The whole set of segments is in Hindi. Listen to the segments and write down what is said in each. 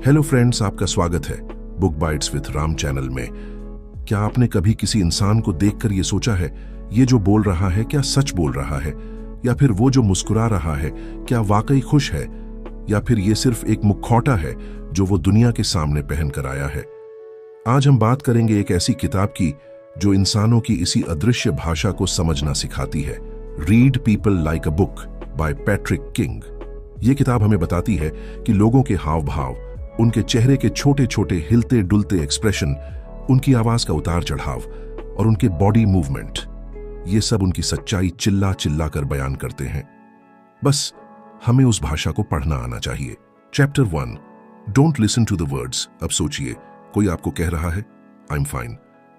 हेलो फ्रेंड्स, आपका स्वागत है book bytes with Ram channel में। क्या आपने कभी किसी इंसान को देखकर ये सोचा है, ये जो बोल रहा है क्या सच बोल रहा है, या फिर वो जो मुस्कुरा रहा है क्या वाकई खुश है, या फिर ये सिर्फ एक मुखौटा है जो वो दुनिया के सामने पहन कर आया है। आज हम बात करेंगे एक ऐसी किताब की जो इंसानों की इसी अदृश्य भाषा को समझना सिखाती है। Read people like a book by Patrick king. ये किताब हमें बताती है कि लोगों के हाव भाव, उनके चेहरे के छोटे छोटे हिलते डुलते एक्सप्रेशन, उनकी आवाज का उतार चढ़ाव और उनके बॉडी मूवमेंट, ये सब उनकी सच्चाई चिल्ला चिल्ला कर बयान करते हैं। बस हमें उस भाषा को पढ़ना आना चाहिए। Chapter 1, don't listen to the words. अब सोचिए, कोई आपको कह रहा है आई एम फाइन,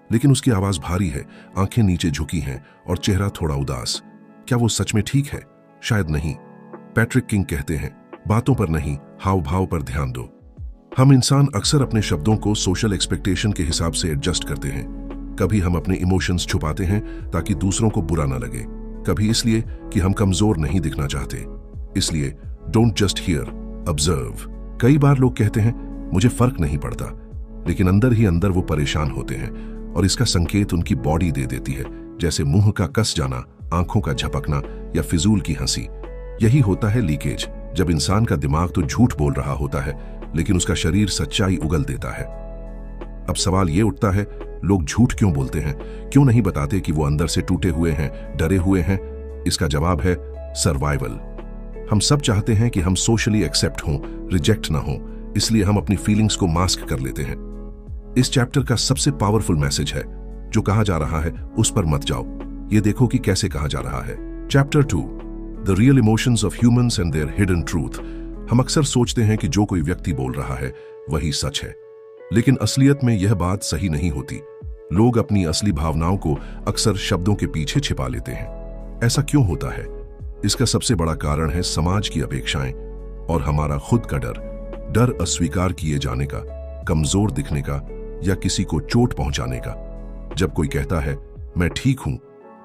लेकिन उसकी आवाज भारी है, आंखें नीचे झुकी हैं और चेहरा थोड़ा उदास। क्या वो सच में ठीक है? शायद नहीं। पैट्रिक किंग कहते हैं, बातों पर नहीं, हाव भाव पर ध्यान दो। हम इंसान अक्सर अपने शब्दों को सोशल एक्सपेक्टेशन के हिसाब से एडजस्ट करते हैं। कभी हम अपने इमोशंस छुपाते हैं ताकि दूसरों को बुरा ना लगे, कभी इसलिए कि हम कमजोर नहीं दिखना चाहते। इसलिए डोंट जस्ट हियर, ऑब्जर्व। कई बार लोग कहते हैं मुझे फर्क नहीं पड़ता, लेकिन अंदर ही अंदर वो परेशान होते हैं और इसका संकेत उनकी बॉडी दे देती है, जैसे मुंह का कस जाना, आंखों का झपकना या फिजूल की हंसी। यही होता है लीकेज, जब इंसान का दिमाग तो झूठ बोल रहा होता है लेकिन उसका शरीर सच्चाई उगल देता है। अब सवाल ये उठता है, लोग झूठ क्यों बोलते हैं? क्यों नहीं बताते कि वो अंदर से टूटे हुए हैं, डरे हुए हैं? इसका जवाब है सर्वाइवल। हम सब चाहते हैं कि हम सोशली एक्सेप्ट हों, रिजेक्ट ना हों, इसलिए हम अपनी फीलिंग्स को मास्क कर लेते हैं। इस चैप्टर का सबसे पावरफुल मैसेज है, जो कहा जा रहा है उस पर मत जाओ, ये देखो कि कैसे कहा जा रहा है। Chapter 2, the real emotions of humans and their hidden truth. हम अक्सर सोचते हैं कि जो कोई व्यक्ति बोल रहा है वही सच है, लेकिन असलियत में यह बात सही नहीं होती। लोग अपनी असली भावनाओं को अक्सर शब्दों के पीछे छिपा लेते हैं। ऐसा क्यों होता है? इसका सबसे बड़ा कारण है समाज की अपेक्षाएं और हमारा खुद का डर अस्वीकार किए जाने का, कमजोर दिखने का या किसी को चोट पहुंचाने का। जब कोई कहता है मैं ठीक हूं,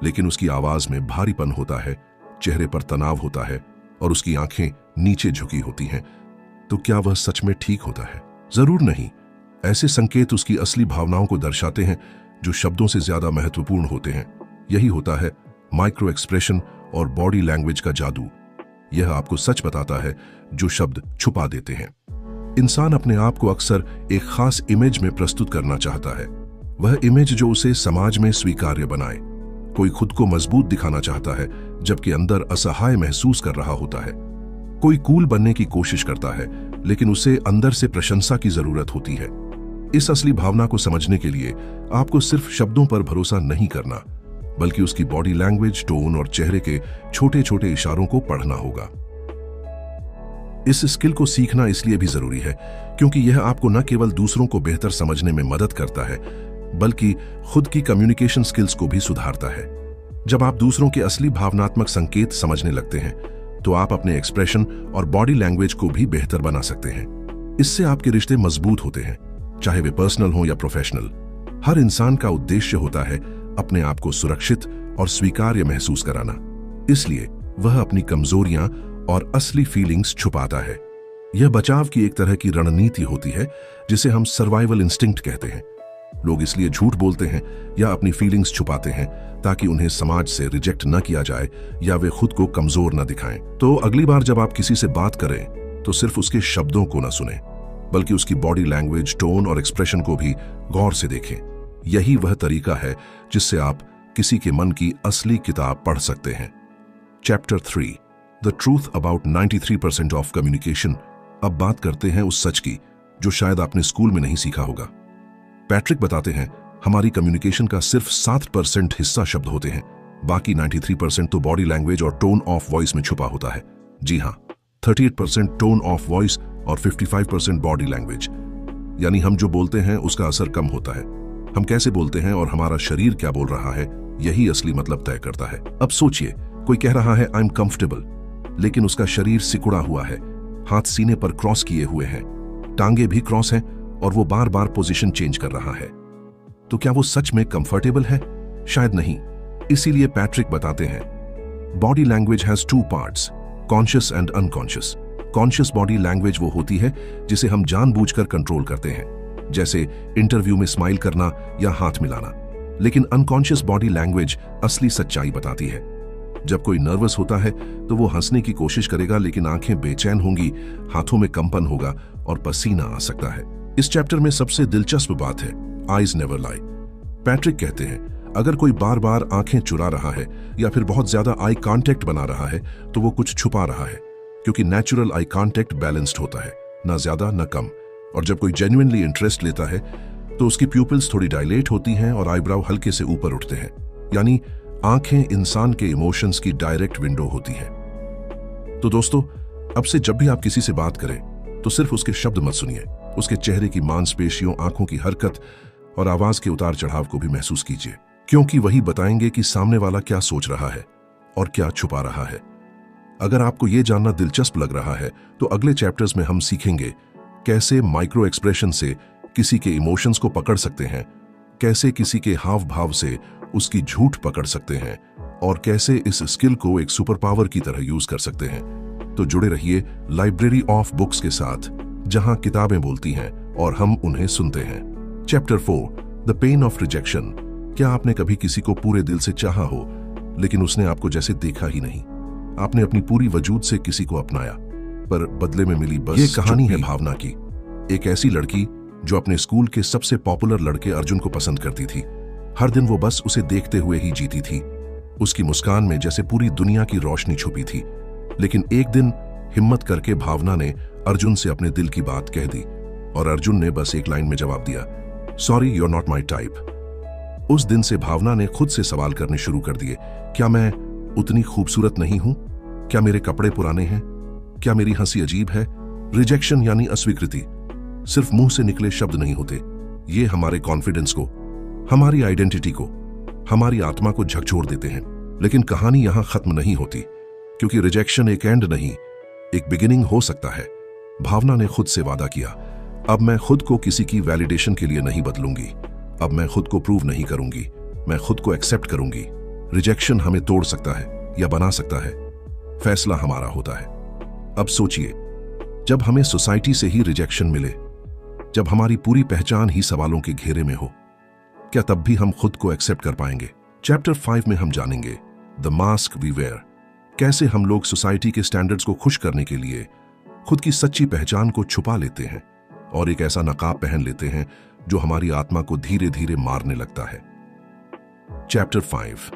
लेकिन उसकी आवाज में भारीपन होता है, चेहरे पर तनाव होता है और उसकी आंखें नीचे झुकी होती हैं, तो क्या वह सच में ठीक होता है? जरूर नहीं। ऐसे संकेत उसकी असली भावनाओं को दर्शाते हैं, जो शब्दों से ज्यादा महत्वपूर्ण होते हैं। यही होता है माइक्रो एक्सप्रेशन और बॉडी लैंग्वेज का जादू। यह आपको सच बताता है जो शब्द छुपा देते हैं। इंसान अपने आप को अक्सर एक खास इमेज में प्रस्तुत करना चाहता है, वह इमेज जो उसे समाज में स्वीकार्य बनाए। कोई खुद को मजबूत दिखाना चाहता है जबकि अंदर असहाय महसूस कर रहा होता है। कोई कूल बनने की कोशिश करता है, लेकिन उसे अंदर से प्रशंसा की जरूरत होती है। इस असली भावना को समझने के लिए आपको सिर्फ शब्दों पर भरोसा नहीं करना, बल्कि उसकी बॉडी लैंग्वेज, टोन और चेहरे के छोटे छोटे इशारों को पढ़ना होगा। इस स्किल को सीखना इसलिए भी जरूरी है क्योंकि यह आपको न केवल दूसरों को बेहतर समझने में मदद करता है, बल्कि खुद की कम्युनिकेशन स्किल्स को भी सुधारता है। जब आप दूसरों के असली भावनात्मक संकेत समझने लगते हैं, तो आप अपने एक्सप्रेशन और बॉडी लैंग्वेज को भी बेहतर बना सकते हैं। इससे आपके रिश्ते मजबूत होते हैं, चाहे वे पर्सनल हो या प्रोफेशनल। हर इंसान का उद्देश्य होता है अपने आप को सुरक्षित और स्वीकार्य महसूस कराना, इसलिए वह अपनी कमजोरियां और असली फीलिंग्स छुपाता है। यह बचाव की एक तरह की रणनीति होती है, जिसे हम सर्वाइवल इंस्टिंक्ट कहते हैं। लोग इसलिए झूठ बोलते हैं या अपनी फीलिंग्स छुपाते हैं ताकि उन्हें समाज से रिजेक्ट न किया जाए या वे खुद को कमजोर न दिखाएं। तो अगली बार जब आप किसी से बात करें, तो सिर्फ उसके शब्दों को न सुनें, बल्कि उसकी बॉडी लैंग्वेज, टोन और एक्सप्रेशन को भी गौर से देखें। यही वह तरीका है जिससे आप किसी के मन की असली किताब पढ़ सकते हैं। Chapter 3, the truth about 93% of communication. अब बात करते हैं उस सच की जो शायद आपने स्कूल में नहीं सीखा होगा। पैट्रिक बताते हैं, हमारी कम्युनिकेशन का सिर्फ 7% हिस्सा शब्द होते हैं, बाकी 93% तो बॉडी लैंग्वेज और टोन ऑफ वॉइस में छुपा होता है। जी हाँ, 38% टोन ऑफ वॉइस और 55% बॉडी लैंग्वेज। यानी हम जो बोलते हैं उसका असर कम होता है। हम कैसे बोलते हैं और हमारा शरीर क्या बोल रहा है, यही असली मतलब तय करता है। अब सोचिए, कोई कह रहा है आई एम कंफर्टेबल, लेकिन उसका शरीर सिकुड़ा हुआ है, हाथ सीने पर क्रॉस किए हुए हैं, टांगे भी क्रॉस हैं और वो बार बार पोजीशन चेंज कर रहा है। तो क्या वो सच में कंफर्टेबल है? शायद नहीं। इसीलिए पैट्रिक बताते हैं, body language has 2 parts, conscious and unconscious. Conscious body language वो होती है जिसे हम जानबूझकर कंट्रोल करते हैं, जैसे इंटरव्यू में स्माइल करना या हाथ मिलाना। लेकिन अनकॉन्शियस बॉडी लैंग्वेज असली सच्चाई बताती है। जब कोई नर्वस होता है तो वो हंसने की कोशिश करेगा, लेकिन आंखें बेचैन होंगी, हाथों में कंपन होगा और पसीना आ सकता है। इस चैप्टर में सबसे दिलचस्प बात है आईज नेवर लाई। पैट्रिक कहते हैं अगर कोई बार बार आंखें चुरा रहा है या फिर बहुत ज्यादा आई कांटेक्ट बना रहा है तो वो कुछ छुपा रहा है, क्योंकि नेचुरल आई कांटेक्ट बैलेंस्ड होता है, ना ज्यादा ना कम। और जब कोई जेन्युइनली इंटरेस्ट लेता है तो उसकी प्यूपिल्स थोड़ी डायलेट होती हैं और आईब्राउ हल्के से ऊपर उठते हैं। यानी आंखें इंसान के इमोशंस की डायरेक्ट विंडो होती हैं। तो दोस्तों, अब से जब भी आप किसी से बात करें तो सिर्फ उसके शब्द मत सुनिए, उसके चेहरे की मांसपेशियों, आंखों की हरकत और आवाज के उतार चढ़ाव को भी महसूस कीजिए, क्योंकि वही बताएंगे कि सामने वाला क्या सोच रहा है और क्या छुपा रहा है। अगर आपको यह जानना दिलचस्प लग रहा है तो अगले चैप्टर्स में हम सीखेंगे कैसे माइक्रो एक्सप्रेशन से किसी के इमोशंस को पकड़ सकते हैं, कैसे किसी के हाव भाव से उसकी झूठ पकड़ सकते हैं और कैसे इस स्किल को एक सुपर पावर की तरह यूज कर सकते हैं। तो जुड़े रहिए लाइब्रेरी ऑफ बुक्स के साथ, जहां किताबें बोलती हैं और हम उन्हें सुनते हैं। Chapter 4 the pain of rejection. क्या आपने कभी किसी को पूरे दिल से चाहा हो लेकिन उसने आपको जैसे देखा ही नहीं? आपने अपनी पूरी वजूद से किसी को अपनाया पर बदले में मिली बस। ये कहानी है भावना की, एक ऐसी लड़की जो अपने स्कूल के सबसे पॉपुलर लड़के अर्जुन को पसंद करती थी। हर दिन वो बस उसे देखते हुए ही जीती थी। उसकी मुस्कान में जैसे पूरी दुनिया की रोशनी छुपी थी। लेकिन एक दिन हिम्मत करके भावना ने अर्जुन से अपने दिल की बात कह दी और अर्जुन ने बस एक लाइन में जवाब दिया, sorry you are not my type. उस दिन से भावना ने खुद से सवाल करने शुरू कर दिए, क्या मैं उतनी खूबसूरत नहीं हूं? क्या मेरे कपड़े पुराने हैं? क्या मेरी हंसी अजीब है? रिजेक्शन यानी अस्वीकृति सिर्फ मुंह से निकले शब्द नहीं होते। ये हमारे कॉन्फिडेंस को, हमारी आइडेंटिटी को, हमारी आत्मा को झकझोर देते हैं। लेकिन कहानी यहां खत्म नहीं होती, क्योंकि रिजेक्शन एक एंड नहीं, एक बिगिनिंग हो सकता है। भावना ने खुद से वादा किया, अब मैं खुद को किसी की वैलिडेशन के लिए नहीं बदलूंगी, अब मैं खुद को प्रूव नहीं करूंगी, मैं खुद को एक्सेप्ट करूंगी। रिजेक्शन हमें तोड़ सकता है या बना सकता है, फैसला हमारा होता है। अब सोचिए, जब हमें सोसाइटी से ही रिजेक्शन मिले, जब हमारी पूरी पहचान ही सवालों के घेरे में हो, क्या तब भी हम खुद को एक्सेप्ट कर पाएंगे? चैप्टर 5 में हम जानेंगे द मास्क वी वेयर। कैसे हम लोग सोसाइटी के स्टैंडर्ड्स को खुश करने के लिए खुद की सच्ची पहचान को छुपा लेते हैं और एक ऐसा नकाब पहन लेते हैं जो हमारी आत्मा को धीरे धीरे मारने लगता है। Chapter 5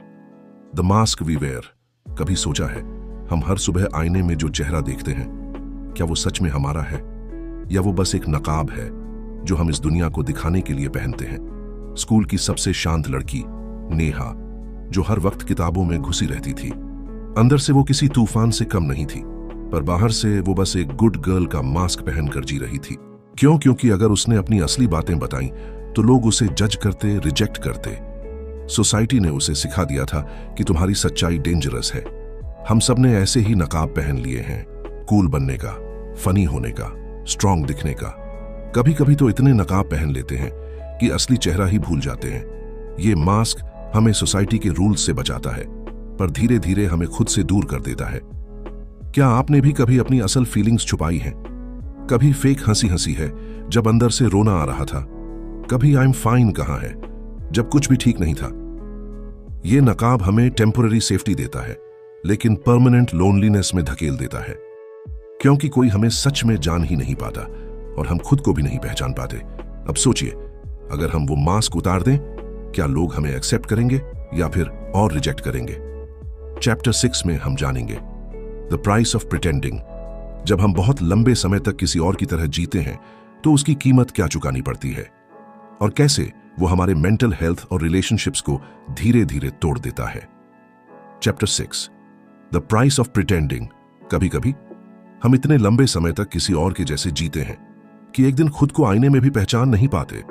the mask we wear. कभी सोचा है हम हर सुबह आईने में जो चेहरा देखते हैं, क्या वो सच में हमारा है या वो बस एक नकाब है जो हम इस दुनिया को दिखाने के लिए पहनते हैं? स्कूल की सबसे शांत लड़की नेहा, जो हर वक्त किताबों में घुसी रहती थी, अंदर से वो किसी तूफान से कम नहीं थी, पर बाहर से वो बस एक गुड गर्ल का मास्क पहनकर जी रही थी। क्यों? क्योंकि अगर उसने अपनी असली बातें बताई तो लोग उसे जज करते, रिजेक्ट करते। सोसाइटी ने उसे सिखा दिया था कि तुम्हारी सच्चाई डेंजरस है। हम सब ने ऐसे ही नकाब पहन लिए हैं, कूल बनने का, फनी होने का, स्ट्रांग दिखने का। कभी कभी तो इतने नकाब पहन लेते हैं कि असली चेहरा ही भूल जाते हैं। ये मास्क हमें सोसाइटी के रूल्स से बचाता है, पर धीरे धीरे हमें खुद से दूर कर देता है। क्या आपने भी कभी अपनी असल फीलिंग्स छुपाई हैं? कभी फेक हंसी हंसी है जब अंदर से रोना आ रहा था, कभी आई एम फाइन कहा है जब कुछ भी ठीक नहीं था। ये नकाब हमें टेम्पररी सेफ्टी देता है, लेकिन परमानेंट लोनलीनेस में धकेल देता है, क्योंकि कोई हमें सच में जान ही नहीं पाता और हम खुद को भी नहीं पहचान पाते। अब सोचिए, अगर हम वो मास्क उतार दें, क्या लोग हमें एक्सेप्ट करेंगे या फिर और रिजेक्ट करेंगे? चैप्टर 6 में हम जानेंगे द प्राइस ऑफ प्रिटेंडिंग। जब हम बहुत लंबे समय तक किसी और की तरह जीते हैं तो उसकी कीमत क्या चुकानी पड़ती है और कैसे वो हमारे मेंटल हेल्थ और रिलेशनशिप्स को धीरे धीरे तोड़ देता है। Chapter 6 the price of pretending. कभी कभी हम इतने लंबे समय तक किसी और के जैसे जीते हैं कि एक दिन खुद को आईने में भी पहचान नहीं पाते।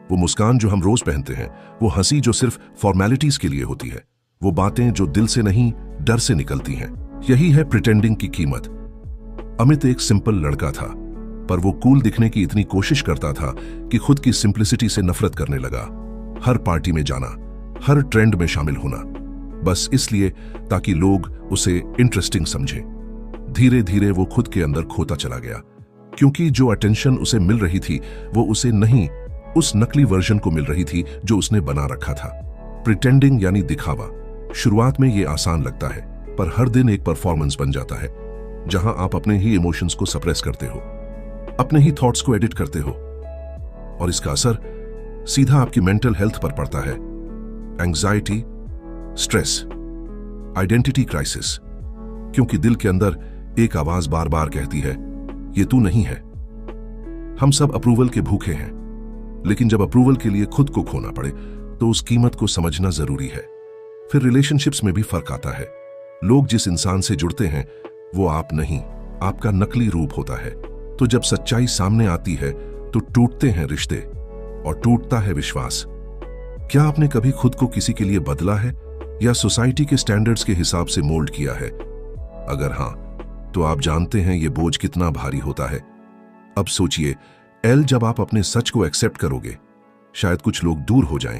वो मुस्कान जो हम रोज पहनते हैं, वो हंसी जो सिर्फ फॉर्मेलिटीज के लिए होती है, वो बातें जो दिल से नहीं डर से निकलती हैं, यही है प्रिटेंडिंग की कीमत। अमित एक सिंपल लड़का था, पर वो कूल दिखने की इतनी कोशिश करता था कि खुद की सिंप्लिसिटी से नफरत करने लगा। हर पार्टी में जाना, हर ट्रेंड में शामिल होना, बस इसलिए ताकि लोग उसे इंटरेस्टिंग समझें। धीरे धीरे वो खुद के अंदर खोता चला गया, क्योंकि जो अटेंशन उसे मिल रही थी वो उसे नहीं, उस नकली वर्जन को मिल रही थी जो उसने बना रखा था। प्रिटेंडिंग यानी दिखावा। शुरुआत में ये आसान लगता है, पर हर दिन एक परफॉर्मेंस बन जाता है, जहां आप अपने ही इमोशंस को सप्रेस करते हो, अपने ही थॉट्स को एडिट करते हो, और इसका असर सीधा आपकी मेंटल हेल्थ पर पड़ता है। एंजाइटी, स्ट्रेस, आइडेंटिटी क्राइसिस, क्योंकि दिल के अंदर एक आवाज बार बार कहती है, ये तू नहीं है। हम सब अप्रूवल के भूखे हैं, लेकिन जब अप्रूवल के लिए खुद को खोना पड़े तो उस कीमत को समझना जरूरी है। फिर रिलेशनशिप्स में भी फर्क आता है। लोग जिस इंसान से जुड़ते हैं वो आप नहीं, आपका नकली रूप होता है। तो जब सच्चाई सामने आती है तो टूटते हैं रिश्ते और टूटता है विश्वास। क्या आपने कभी खुद को किसी के लिए बदला है या सोसाइटी के स्टैंडर्ड्स के हिसाब से मोल्ड किया है? अगर हां, तो आप जानते हैं ये बोझ कितना भारी होता है। अब सोचिए, जब आप अपने सच को एक्सेप्ट करोगे, शायद कुछ लोग दूर हो जाएं,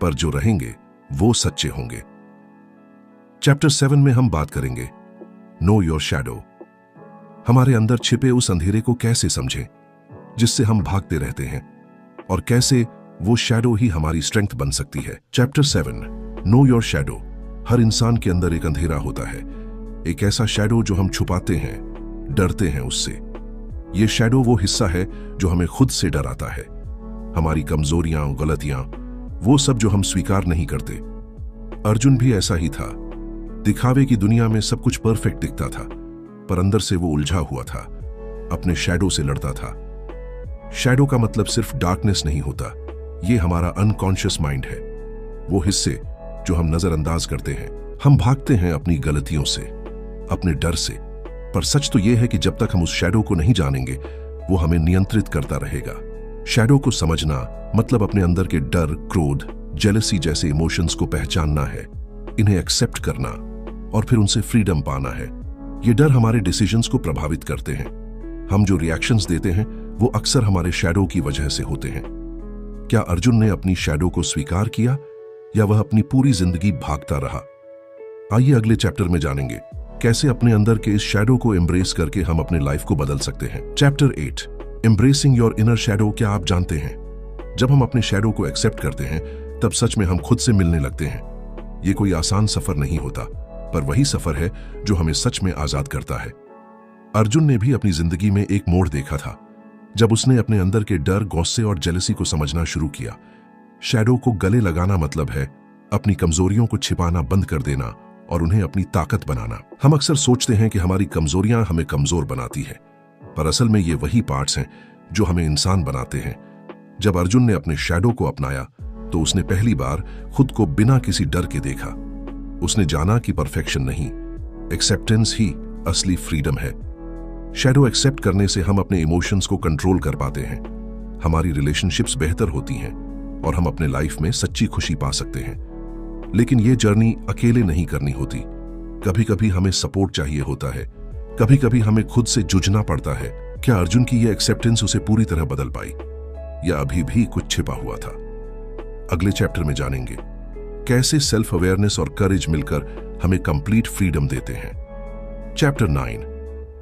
पर जो रहेंगे वो सच्चे होंगे। चैप्टर 7 में हम बात करेंगे नो योर शैडो। हमारे अंदर छिपे उस अंधेरे को कैसे समझें जिससे हम भागते रहते हैं, और कैसे वो शैडो ही हमारी स्ट्रेंथ बन सकती है। Chapter 7 know your shadow. हर इंसान के अंदर एक अंधेरा होता है, एक ऐसा शैडो जो हम छुपाते हैं, डरते हैं उससे। ये शैडो वो हिस्सा है जो हमें खुद से डराता है, हमारी कमजोरियां, गलतियां, वो सब जो हम स्वीकार नहीं करते। अर्जुन भी ऐसा ही था। दिखावे की दुनिया में सब कुछ परफेक्ट दिखता था, पर अंदर से वो उलझा हुआ था, अपने शैडो से लड़ता था। शैडो का मतलब सिर्फ डार्कनेस नहीं होता, ये हमारा अनकॉन्शियस माइंड है, वो हिस्से जो हम नजरअंदाज करते हैं। हम भागते हैं अपनी गलतियों से, अपने डर से, पर सच तो यह है कि जब तक हम उस शैडो को नहीं जानेंगे वो हमें नियंत्रित करता रहेगा। शैडो को समझना मतलब अपने अंदर के डर, क्रोध, जेलसी जैसे इमोशंस को पहचानना है, इन्हें एक्सेप्ट करना और फिर उनसे फ्रीडम पाना है। ये डर हमारे डिसीजंस को प्रभावित करते हैं। हम जो रिएक्शंस देते हैं वो अक्सर हमारे शैडो की वजह से होते हैं। क्या अर्जुन ने अपनी शैडो को स्वीकार किया या वह अपनी पूरी जिंदगी भागता रहा? आइए अगले चैप्टर में जानेंगे कैसे अपने अंदर के इस शैडो को एम्ब्रेस करके हम अपने लाइफ को बदल सकते हैं। Chapter 8 embracing your inner shadow. क्या आप जानते हैं, जब हम अपने शैडो को एक्सेप्ट करते हैं तब सच में हम खुद से मिलने लगते हैं। ये कोई आसान सफर नहीं होता, पर वही सफर है जो हमें सच में आजाद करता है। अर्जुन ने भी अपनी जिंदगी में एक मोड़ देखा था, जब उसने अपने अंदर के डर, गुस्से और जेलसी को समझना शुरू किया। शैडो को गले लगाना मतलब है अपनी कमजोरियों को छिपाना बंद कर देना और उन्हें अपनी ताकत बनाना। हम अक्सर सोचते हैं कि हमारी कमजोरियां हमें कमजोर बनाती हैं, पर असल में ये वही पार्ट्स हैं जो हमें इंसान बनाते हैं। जब अर्जुन ने अपने शैडो को अपनाया तो उसने पहली बार खुद को बिना किसी डर के देखा। उसने जाना कि परफेक्शन नहीं, एक्सेप्टेंस ही असली फ्रीडम है। शैडो एक्सेप्ट करने से हम अपने इमोशंस को कंट्रोल कर पाते हैं, हमारी रिलेशनशिप्स बेहतर होती हैं और हम अपने लाइफ में सच्ची खुशी पा सकते हैं। लेकिन ये जर्नी अकेले नहीं करनी होती। कभी कभी हमें सपोर्ट चाहिए होता है, कभी कभी हमें खुद से जूझना पड़ता है। क्या अर्जुन की ये एक्सेप्टेंस उसे पूरी तरह बदल पाई या अभी भी कुछ छिपा हुआ था? अगले चैप्टर में जानेंगे कैसे सेल्फ अवेयरनेस और करेज मिलकर हमें कंप्लीट फ्रीडम देते हैं। Chapter 9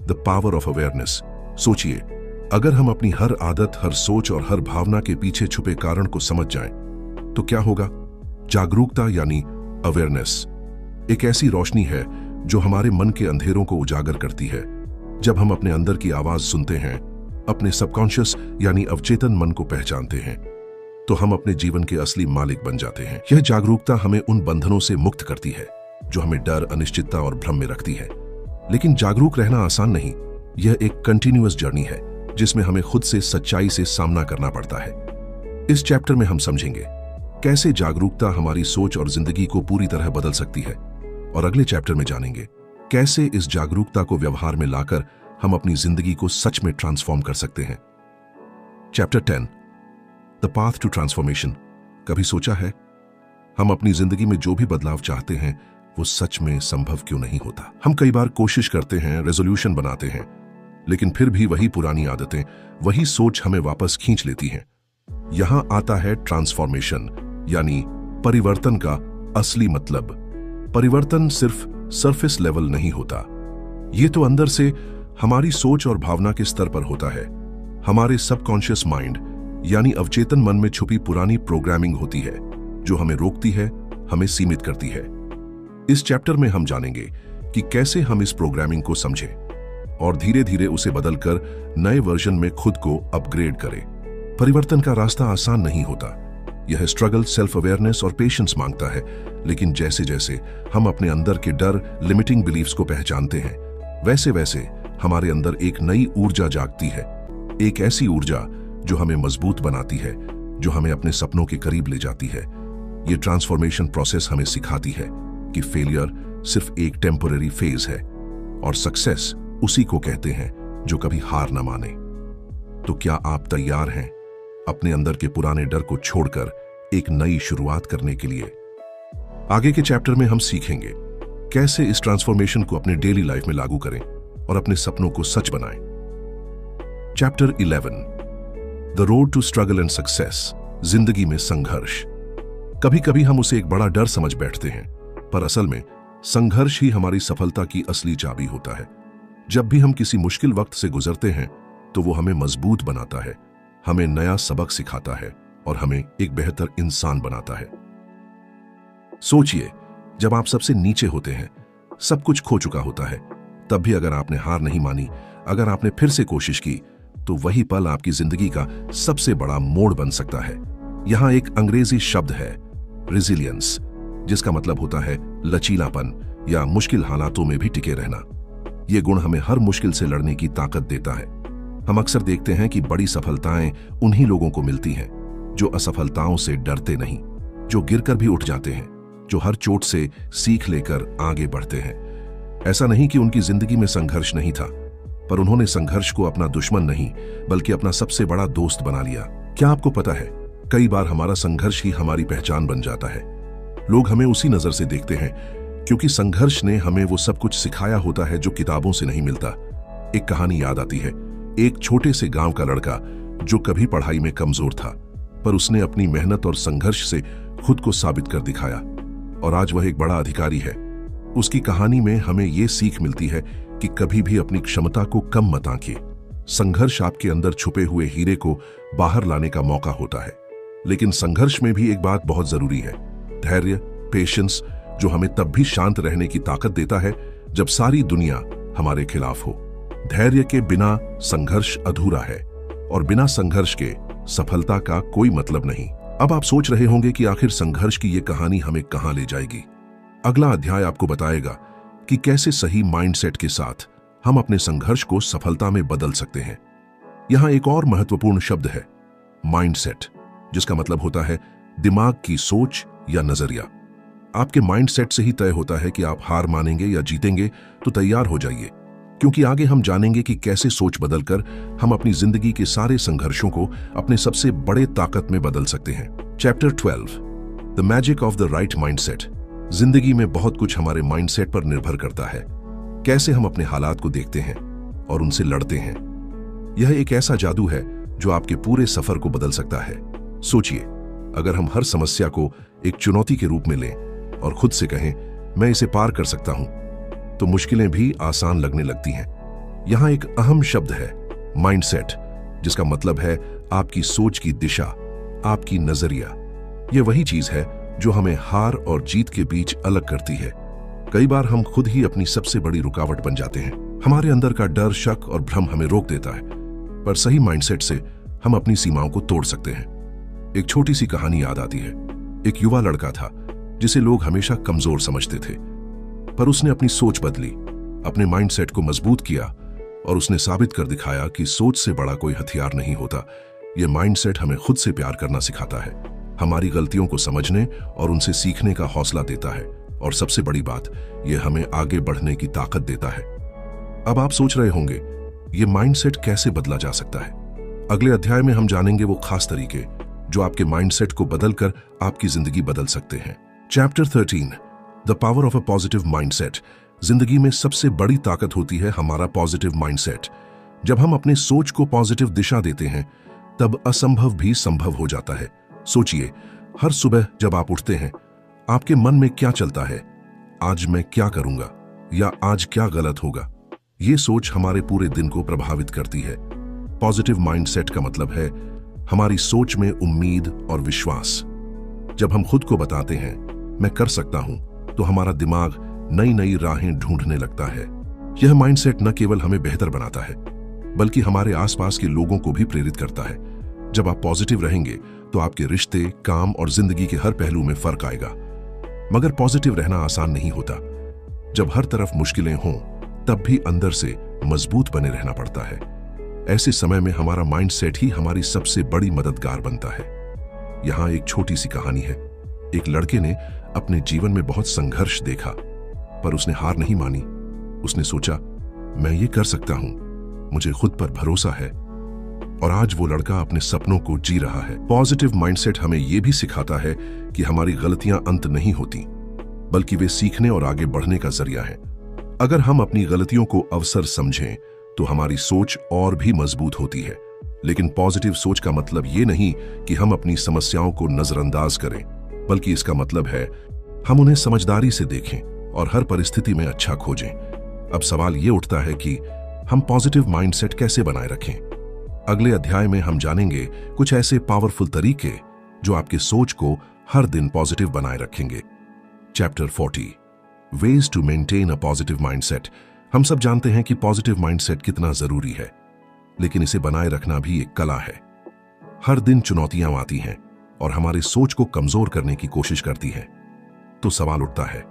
the power of awareness. सोचिए, अगर हम अपनी हर आदत, हर सोच और हर भावना के पीछे छुपे कारण को समझ जाएं, तो क्या होगा? जागरूकता यानी अवेयरनेस एक ऐसी रोशनी है जो हमारे मन के अंधेरों को उजागर करती है। जब हम अपने अंदर की आवाज सुनते हैं, अपने सबकॉन्शियस यानी अवचेतन मन को पहचानते हैं, तो हम अपने जीवन के असली मालिक बन जाते हैं। यह जागरूकता हमें उन बंधनों से मुक्त करती है जो हमें डर, अनिश्चितता और भ्रम में रखती है। लेकिन जागरूक रहना आसान नहीं, यह एक कंटिन्यूअस जर्नी है जिसमें हमें खुद से सच्चाई से सामना करना पड़ता है। इस चैप्टर में हम समझेंगे कैसे जागरूकता हमारी सोच और जिंदगी को पूरी तरह बदल सकती है, और अगले चैप्टर में जानेंगे कैसे इस जागरूकता को व्यवहार में लाकर हम अपनी जिंदगी को सच में ट्रांसफॉर्म कर सकते हैं। Chapter 10 the path to transformation. कभी सोचा है हम अपनी जिंदगी में जो भी बदलाव चाहते हैं वो सच में संभव क्यों नहीं होता? हम कई बार कोशिश करते हैं, रेजोल्यूशन बनाते हैं, लेकिन फिर भी वही पुरानी आदतें, वही सोच हमें वापस खींच लेती हैं। यहां आता है ट्रांसफॉर्मेशन यानी परिवर्तन का असली मतलब। परिवर्तन सिर्फ सरफेस लेवल नहीं होता, ये तो अंदर से हमारी सोच और भावना के स्तर पर होता है। हमारे सबकॉन्शियस माइंड यानी अवचेतन मन में छुपी पुरानी प्रोग्रामिंग होती है जो हमें रोकती है, हमें सीमित करती है। इस चैप्टर में हम जानेंगे कि कैसे हम इस प्रोग्रामिंग को समझें और धीरे धीरे उसे बदलकर नए वर्जन में खुद को अपग्रेड करें। परिवर्तन का रास्ता आसान नहीं होता। यह स्ट्रगल, सेल्फ अवेयरनेस और पेशेंस मांगता है, लेकिन जैसे जैसे हम अपने अंदर के डर, लिमिटिंग बिलीफ्स को पहचानते हैं, वैसे वैसे हमारे अंदर एक नई ऊर्जा जागती है। एक ऐसी ऊर्जा जो हमें मजबूत बनाती है, जो हमें अपने सपनों के करीब ले जाती है। ये ट्रांसफॉर्मेशन प्रोसेस हमें सिखाती है कि फेलियर सिर्फ एक टेम्पररी फेज है और सक्सेस उसी को कहते हैं जो कभी हार न माने। तो क्या आप तैयार हैं अपने अंदर के पुराने डर को छोड़कर एक नई शुरुआत करने के लिए? आगे के चैप्टर में हम सीखेंगे कैसे इस ट्रांसफॉर्मेशन को अपने डेली लाइफ में लागू करें और अपने सपनों को सच बनाएं। Chapter 11, the road to struggle and success, जिंदगी में संघर्ष। कभी कभी हम उसे एक बड़ा डर समझ बैठते हैं, पर असल में संघर्ष ही हमारी सफलता की असली चाबी होता है। जब भी हम किसी मुश्किल वक्त से गुजरते हैं तो वो हमें मजबूत बनाता है, हमें नया सबक सिखाता है और हमें एक बेहतर इंसान बनाता है। सोचिए, जब आप सबसे नीचे होते हैं, सब कुछ खो चुका होता है, तब भी अगर आपने हार नहीं मानी, अगर आपने फिर से कोशिश की, तो वही पल आपकी जिंदगी का सबसे बड़ा मोड़ बन सकता है। यहां एक अंग्रेजी शब्द है, रेजिलियंस, जिसका मतलब होता है लचीलापन या मुश्किल हालातों में भी टिके रहना। यह गुण हमें हर मुश्किल से लड़ने की ताकत देता है। हम अक्सर देखते हैं कि बड़ी सफलताएं उन्हीं लोगों को मिलती हैं जो असफलताओं से डरते नहीं, जो गिरकर भी उठ जाते हैं, जो हर चोट से सीख लेकर आगे बढ़ते हैं। ऐसा नहीं कि उनकी जिंदगी में संघर्ष नहीं था, पर उन्होंने संघर्ष को अपना दुश्मन नहीं बल्कि अपना सबसे बड़ा दोस्त बना लिया। क्या आपको पता है, कई बार हमारा संघर्ष ही हमारी पहचान बन जाता है। लोग हमें उसी नजर से देखते हैं क्योंकि संघर्ष ने हमें वो सब कुछ सिखाया होता है जो किताबों से नहीं मिलता। एक कहानी याद आती है, एक छोटे से गांव का लड़का जो कभी पढ़ाई में कमजोर था, पर उसने अपनी मेहनत और संघर्ष से खुद को साबित कर दिखाया और आज वह एक बड़ा अधिकारी है। उसकी कहानी में हमें यह सीख मिलती है कि कभी भी अपनी क्षमता को कम मत आंकिए। संघर्ष आपके अंदर छुपे हुए हीरे को बाहर लाने का मौका होता है। लेकिन संघर्ष में भी एक बात बहुत जरूरी है, धैर्य, पेशेंस, जो हमें तब भी शांत रहने की ताकत देता है जब सारी दुनिया हमारे खिलाफ हो। धैर्य के बिना संघर्ष अधूरा है और बिना संघर्ष के सफलता का कोई मतलब नहीं। अब आप सोच रहे होंगे कि आखिर संघर्ष की यह कहानी हमें कहां ले जाएगी। अगला अध्याय आपको बताएगा कि कैसे सही माइंडसेट के साथ हम अपने संघर्ष को सफलता में बदल सकते हैं। यहां एक और महत्वपूर्ण शब्द है, माइंडसेट, जिसका मतलब होता है दिमाग की सोच या नजरिया। आपके माइंडसेट से ही तय होता है कि आप हार मानेंगे या जीतेंगे। तो तैयार हो जाइए, क्योंकि आगे हम जानेंगे कि कैसे सोच बदलकर हम अपनी जिंदगी के सारे संघर्षों को अपने सबसे बड़े ताकत में बदल सकते हैं। Chapter 12, the magic of the right mindset. जिंदगी में बहुत कुछ हमारे माइंडसेट पर निर्भर करता है, कैसे हम अपने हालात को देखते हैं और उनसे लड़ते हैं। यह एक ऐसा जादू है जो आपके पूरे सफर को बदल सकता है। सोचिए, अगर हम हर समस्या को एक चुनौती के रूप में लें और खुद से कहें, मैं इसे पार कर सकता हूं, तो मुश्किलें भी आसान लगने लगती हैं। यहां एक अहम शब्द है, माइंडसेट, जिसका मतलब है आपकी सोच की दिशा, आपकी नजरिया। यह वही चीज है जो हमें हार और जीत के बीच अलग करती है। कई बार हम खुद ही अपनी सबसे बड़ी रुकावट बन जाते हैं। हमारे अंदर का डर, शक और भ्रम हमें रोक देता है, पर सही माइंडसेट से हम अपनी सीमाओं को तोड़ सकते हैं। एक छोटी सी कहानी याद आती है। एक युवा लड़का था जिसे लोग हमेशा कमजोर समझते थे, पर उसने अपनी सोच बदली, अपने माइंडसेट को मजबूत किया और उसने साबित कर दिखाया कि सोच से बड़ा कोई हथियार नहीं होता। यह माइंडसेट हमें खुद से प्यार करना सिखाता है, हमारी गलतियों को समझने और उनसे सीखने का हौसला देता है, और सबसे बड़ी बात, यह हमें आगे बढ़ने की ताकत देता है। अब आप सोच रहे होंगे, यह माइंडसेट कैसे बदला जा सकता है? अगले अध्याय में हम जानेंगे वो खास तरीके जो आपके माइंडसेट को बदलकर आपकी जिंदगी बदल सकते हैं। Chapter 13, the power of a positive mindset. जिंदगी में सबसे बड़ी ताकत होती है हमारा पॉजिटिव माइंडसेट। जब हम अपने सोच को पॉजिटिव दिशा देते हैं, तब असंभव भी संभव हो जाता है। सोचिए, हर सुबह जब आप उठते हैं, आपके मन में क्या चलता है? आज मैं क्या करूंगा या आज क्या गलत होगा? ये सोच हमारे पूरे दिन को प्रभावित करती है। पॉजिटिव माइंडसेट का मतलब है हमारी सोच में उम्मीद और विश्वास। जब हम खुद को बताते हैं मैं कर सकता हूं, तो हमारा दिमाग नई नई राहें ढूंढने लगता है। यह माइंडसेट न केवल हमें बेहतर बनाता है, बल्कि हमारे आसपास के लोगों को भी प्रेरित करता है। जब आप पॉजिटिव रहेंगे तो आपके रिश्ते, काम और जिंदगी के हर पहलू में फर्क आएगा। मगर पॉजिटिव रहना आसान नहीं होता। जब हर तरफ मुश्किलें हों, तब भी अंदर से मजबूत बने रहना पड़ता है। ऐसे समय में हमारा माइंडसेट ही हमारी सबसे बड़ी मददगार बनता है। यहां एक छोटी सी कहानी है। एक लड़के ने अपने जीवन में बहुत संघर्ष देखा, पर उसने हार नहीं मानी। उसने सोचा मैं ये कर सकता हूं, मुझे खुद पर भरोसा है। और आज वो लड़का अपने सपनों को जी रहा है। पॉजिटिव माइंडसेट हमें यह भी सिखाता है कि हमारी गलतियां अंत नहीं होती, बल्कि वे सीखने और आगे बढ़ने का जरिया है। अगर हम अपनी गलतियों को अवसर समझें तो हमारी सोच और भी मजबूत होती है। लेकिन पॉजिटिव सोच का मतलब ये नहीं कि हम अपनी समस्याओं को नजरअंदाज करें, बल्कि इसका मतलब है हम उन्हें समझदारी से देखें और हर परिस्थिति में अच्छा खोजें। अब सवाल ये उठता है कि हम पॉजिटिव माइंडसेट कैसे बनाए रखें। अगले अध्याय में हम जानेंगे कुछ ऐसे पावरफुल तरीके जो आपके सोच को हर दिन पॉजिटिव बनाए रखेंगे। Chapter 40 ways to maintain a positive mindset. हम सब जानते हैं कि पॉजिटिव माइंडसेट कितना जरूरी है, लेकिन इसे बनाए रखना भी एक कला है। हर दिन चुनौतियां आती हैं और हमारी सोच को कमजोर करने की कोशिश करती हैं। तो सवाल उठता है,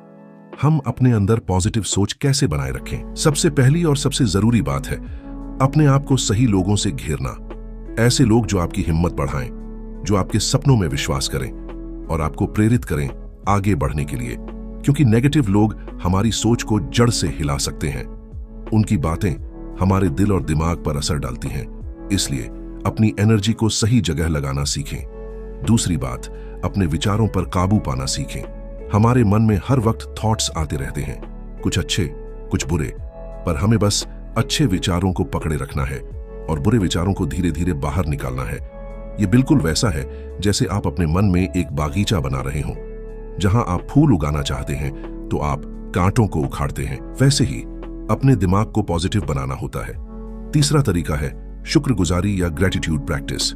हम अपने अंदर पॉजिटिव सोच कैसे बनाए रखें? सबसे पहली और सबसे जरूरी बात है अपने आप को सही लोगों से घेरना। ऐसे लोग जो आपकी हिम्मत बढ़ाएं, जो आपके सपनों में विश्वास करें और आपको प्रेरित करें आगे बढ़ने के लिए। क्योंकि नेगेटिव लोग हमारी सोच को जड़ से हिला सकते हैं। उनकी बातें हमारे दिल और दिमाग पर असर डालती हैं। इसलिए अपनी एनर्जी को सही जगह लगाना सीखें। दूसरी बात, अपने विचारों पर काबू पाना सीखें। हमारे मन में हर वक्त थॉट्स आते रहते हैं, कुछ अच्छे कुछ बुरे, पर हमें बस अच्छे विचारों को पकड़े रखना है और बुरे विचारों को धीरे धीरे बाहर निकालना है। यह बिल्कुल वैसा है जैसे आप अपने मन में एक बागीचा बना रहे हो। जहां आप फूल उगाना चाहते हैं तो आप कांटों को उखाड़ते हैं। वैसे ही अपने दिमाग को पॉजिटिव बनाना होता है। तीसरा तरीका है शुक्रगुजारी या ग्रेटिट्यूड प्रैक्टिस।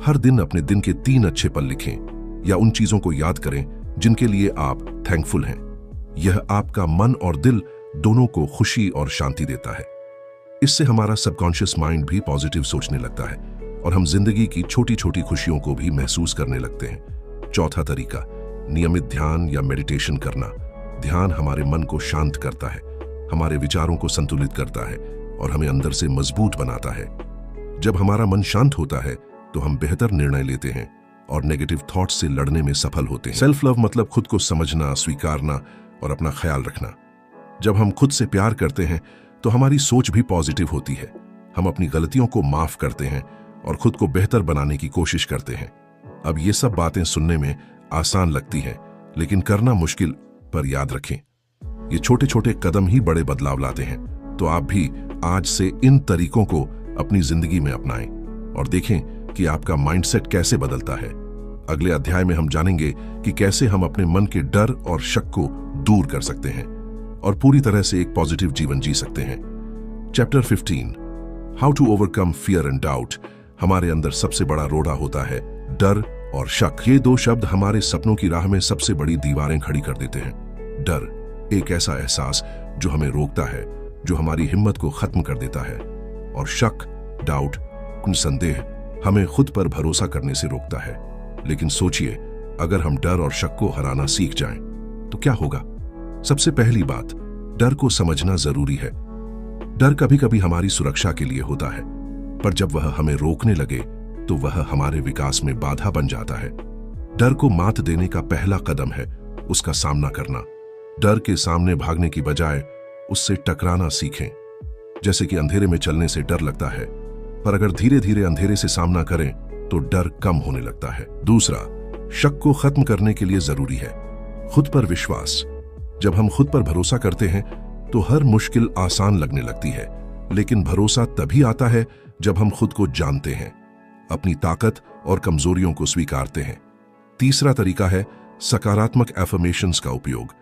हर दिन अपने दिन के 3 अच्छे पल लिखें या उन चीजों को याद करें जिनके लिए आप थैंकफुल हैं। यह आपका मन और दिल दोनों को खुशी और शांति देता है। इससे हमारा सबकॉन्शियस माइंड भी पॉजिटिव सोचने लगता है और हम जिंदगी की छोटी छोटी खुशियों को भी महसूस करने लगते हैं। चौथा तरीका, नियमित ध्यान या मेडिटेशन करना। ध्यान हमारे मन को शांत करता है, हमारे विचारों को संतुलित करता है और हमें अंदर से मजबूत बनाता है। जब हमारा मन शांत होता है तो हम बेहतर निर्णय लेते हैं और नेगेटिव थॉट्स से लड़ने में सफल होते हैं। सेल्फ लव मतलब खुद को समझना, स्वीकारना और अपना ख्याल रखना। जब हम खुद से प्यार करते हैं तो हमारी सोच भी पॉजिटिव होती है। हम अपनी गलतियों को माफ करते हैं और खुद को बेहतर बनाने की कोशिश करते हैं। अब ये सब बातें सुनने में आसान लगती हैं, लेकिन करना मुश्किल। पर याद रखें, ये छोटे छोटे कदम ही बड़े बदलाव लाते हैं। तो आप भी आज से इन तरीकों को अपनी जिंदगी में अपनाएं और देखें कि आपका माइंडसेट कैसे बदलता है। अगले अध्याय में हम जानेंगे कि कैसे हम अपने मन के डर और शक को दूर कर सकते हैं और पूरी तरह से एक पॉजिटिव जीवन जी सकते हैं। Chapter 15 how to overcome fear and doubt. हमारे अंदर सबसे बड़ा रोड़ा होता है डर और शक। ये 2 शब्द हमारे सपनों की राह में सबसे बड़ी दीवारें खड़ी कर देते हैं। डर एक ऐसा एहसास जो हमें रोकता है, जो हमारी हिम्मत को खत्म कर देता है, और शक, डाउट, संदेह हमें खुद पर भरोसा करने से रोकता है। लेकिन सोचिए, अगर हम डर और शक को हराना सीख जाएं, तो क्या होगा? सबसे पहली बात, डर को समझना जरूरी है। डर कभी कभी हमारी सुरक्षा के लिए होता है, पर जब वह हमें रोकने लगे तो वह हमारे विकास में बाधा बन जाता है। डर को मात देने का पहला कदम है उसका सामना करना। डर के सामने भागने की बजाय उससे टकराना सीखें। जैसे कि अंधेरे में चलने से डर लगता है, पर अगर धीरे धीरे अंधेरे से सामना करें तो डर कम होने लगता है। दूसरा, शक को खत्म करने के लिए जरूरी है खुद पर विश्वास। जब हम खुद पर भरोसा करते हैं तो हर मुश्किल आसान लगने लगती है। लेकिन भरोसा तभी आता है जब हम खुद को जानते हैं, अपनी ताकत और कमजोरियों को स्वीकारते हैं। तीसरा तरीका है सकारात्मक एफर्मेशंस का उपयोग,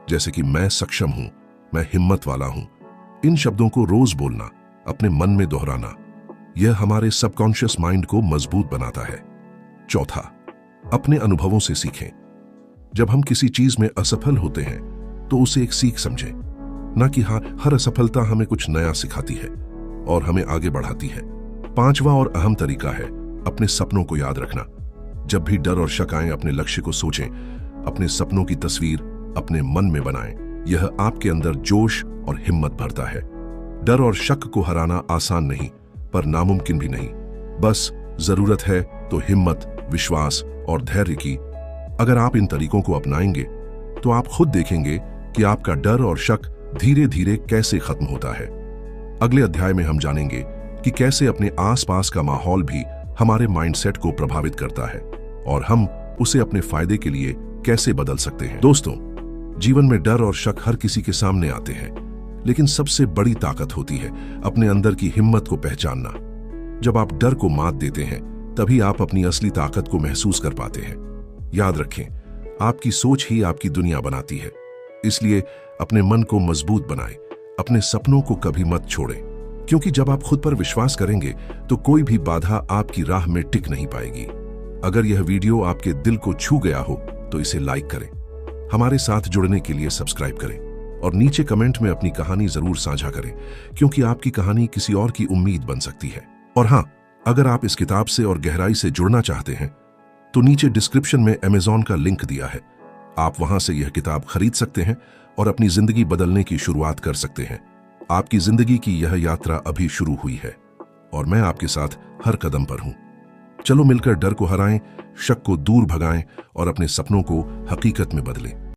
जैसे कि मैं सक्षम हूं, मैं हिम्मत वाला हूं इन शब्दों को रोज बोलना, अपने मन में दोहराना, यह हमारे सबकॉन्शियस माइंड को मजबूत बनाता है। चौथा, अपने अनुभवों से सीखें। जब हम किसी चीज में असफल होते हैं तो उसे एक सीख समझें, ना कि हर असफलता हमें कुछ नया सिखाती है और हमें आगे बढ़ाती है। पांचवा और अहम तरीका है अपने सपनों को याद रखना। जब भी डर और शक आए, अपने लक्ष्य को सोचें, अपने सपनों की तस्वीर अपने मन में बनाएं। यह आपके अंदर जोश और हिम्मत भरता है। डर और शक को हराना आसान नहीं, पर नामुमकिन भी नहीं। बस जरूरत है तो हिम्मत, विश्वास और धैर्य की। अगर आप इन तरीकों को अपनाएंगे तो आप खुद देखेंगे कि आपका डर और शक धीरे धीरे कैसे खत्म होता है। अगले अध्याय में हम जानेंगे कि कैसे अपने आसपास का माहौल भी हमारे माइंडसेट को प्रभावित करता है और हम उसे अपने फायदे के लिए कैसे बदल सकते हैं। दोस्तों, जीवन में डर और शक हर किसी के सामने आते हैं, लेकिन सबसे बड़ी ताकत होती है अपने अंदर की हिम्मत को पहचानना। जब आप डर को मात देते हैं, तभी आप अपनी असली ताकत को महसूस कर पाते हैं। याद रखें, आपकी सोच ही आपकी दुनिया बनाती है। इसलिए अपने मन को मजबूत बनाएं, अपने सपनों को कभी मत छोड़ें, क्योंकि जब आप खुद पर विश्वास करेंगे तो कोई भी बाधा आपकी राह में टिक नहीं पाएगी। अगर यह वीडियो आपके दिल को छू गया हो तो इसे लाइक करें, हमारे साथ जुड़ने के लिए सब्सक्राइब करें और नीचे कमेंट में अपनी कहानी जरूर साझा करें, क्योंकि आपकी कहानी किसी और की उम्मीद बन सकती है। और हाँ, अगर आप इस किताब से और गहराई से जुड़ना चाहते हैं तो नीचे डिस्क्रिप्शन में Amazon का लिंक दिया है। आप वहां से यह किताब खरीद सकते हैं और अपनी जिंदगी बदलने की शुरुआत कर सकते हैं। आपकी जिंदगी की यह यात्रा अभी शुरू हुई है और मैं आपके साथ हर कदम पर हूं। चलो मिलकर डर को हराएं, शक को दूर भगाएं और अपने सपनों को हकीकत में बदलें।